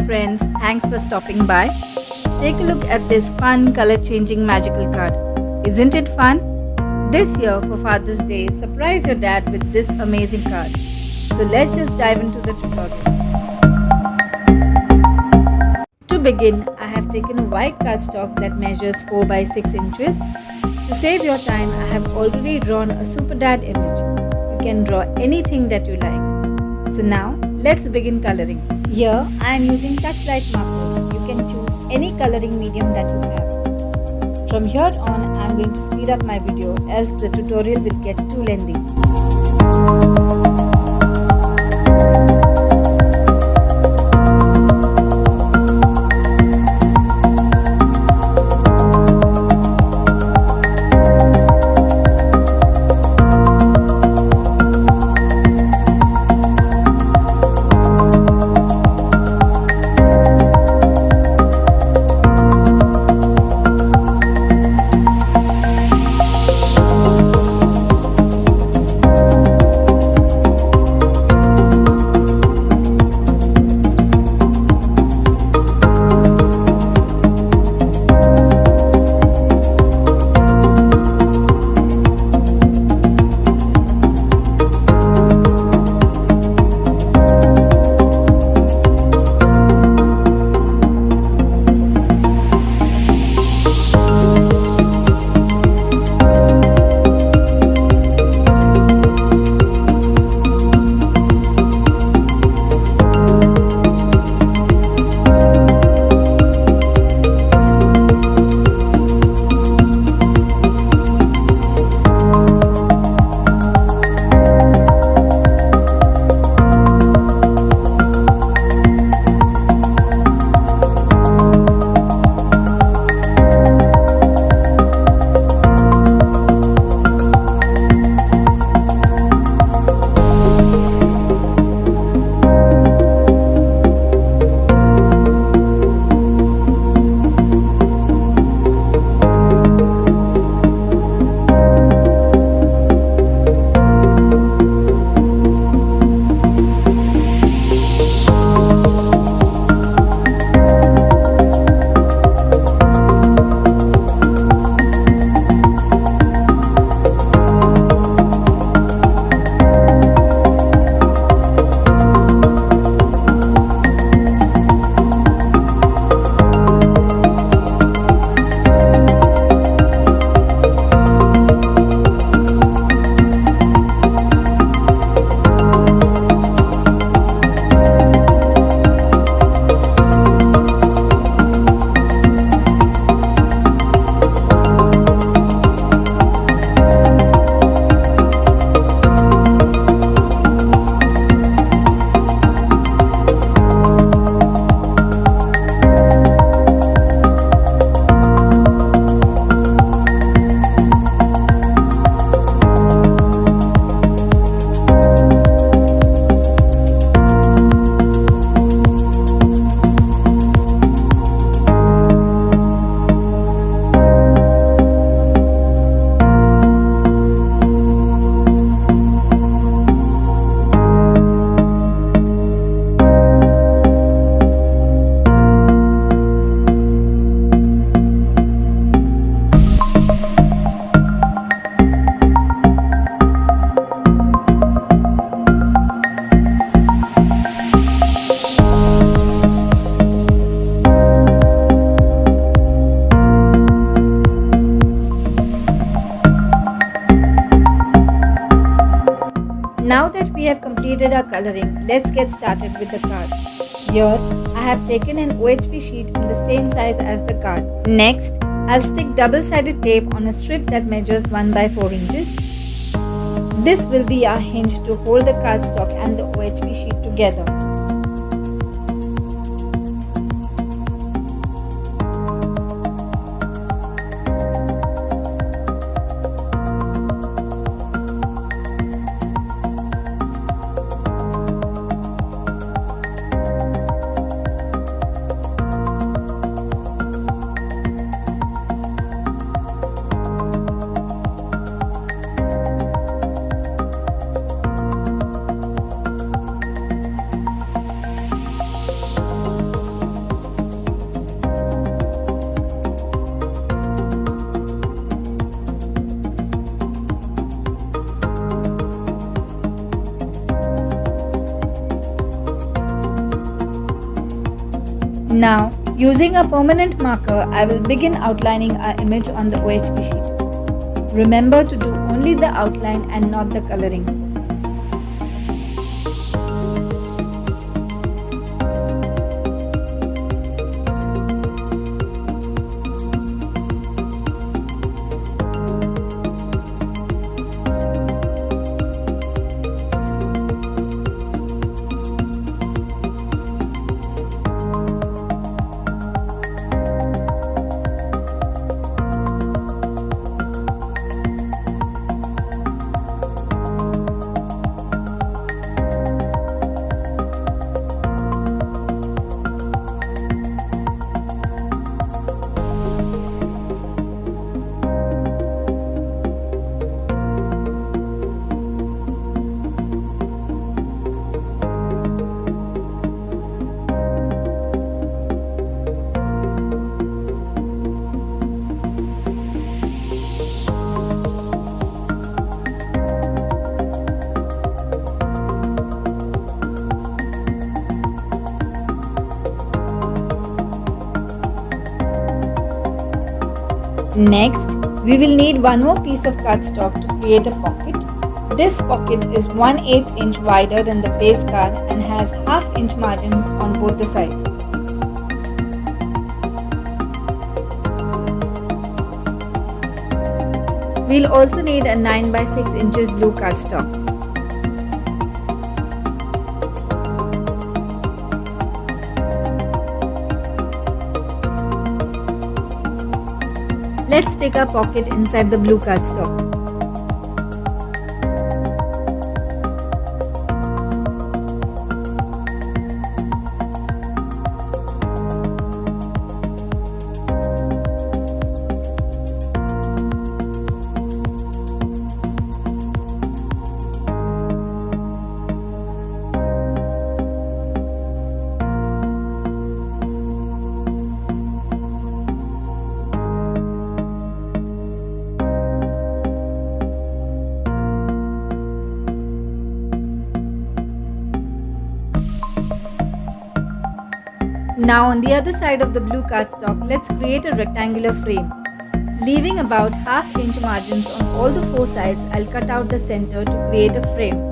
friends, thanks for stopping by. Take a look at this fun color changing magical card. Isn't it fun? This year for Father's Day, surprise your dad with this amazing card. So let's just dive into the tutorial. To begin, I have taken a white cardstock that measures 4 by 6 inches. To save your time, I have already drawn a super dad image. You can draw anything that you like. So now, let's begin coloring. Here, I am using TouchLiit markers. You can choose any coloring medium that you have. From here on, I am going to speed up my video, else the tutorial will get too lengthy. Now that we have completed our coloring, let's get started with the card. Here, I have taken an OHP sheet in the same size as the card. Next, I'll stick double-sided tape on a strip that measures 1 by 4 inches. This will be our hinge to hold the cardstock and the OHP sheet together. Now, using a permanent marker, I will begin outlining our image on the OHP sheet. Remember to do only the outline and not the coloring. Next, we will need one more piece of cardstock to create a pocket. This pocket is 1/8 inch wider than the base card and has half-inch margin on both the sides. We'll also need a 9 by 6 inches blue cardstock. Let's stick our pocket inside the blue cardstock. Now on the other side of the blue cardstock, let's create a rectangular frame. Leaving about half-inch margins on all the four sides, I'll cut out the center to create a frame.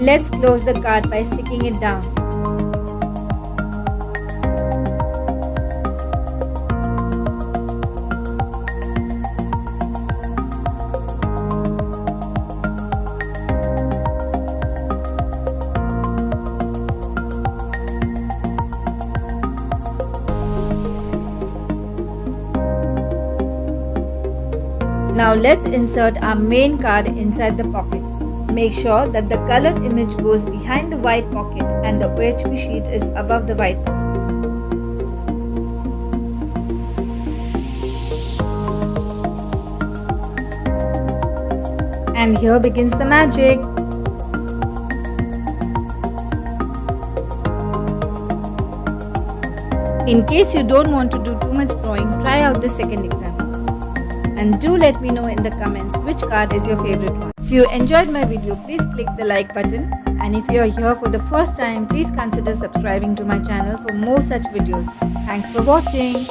Let's close the card by sticking it down. Now let's insert our main card inside the pocket. Make sure that the colored image goes behind the white pocket and the OHP sheet is above the white pocket. And here begins the magic. In case you don't want to do too much drawing, try out the second example. And do let me know in the comments which card is your favorite one. If you enjoyed my video, please click the like button. And if you are here for the first time, please consider subscribing to my channel for more such videos. Thanks for watching.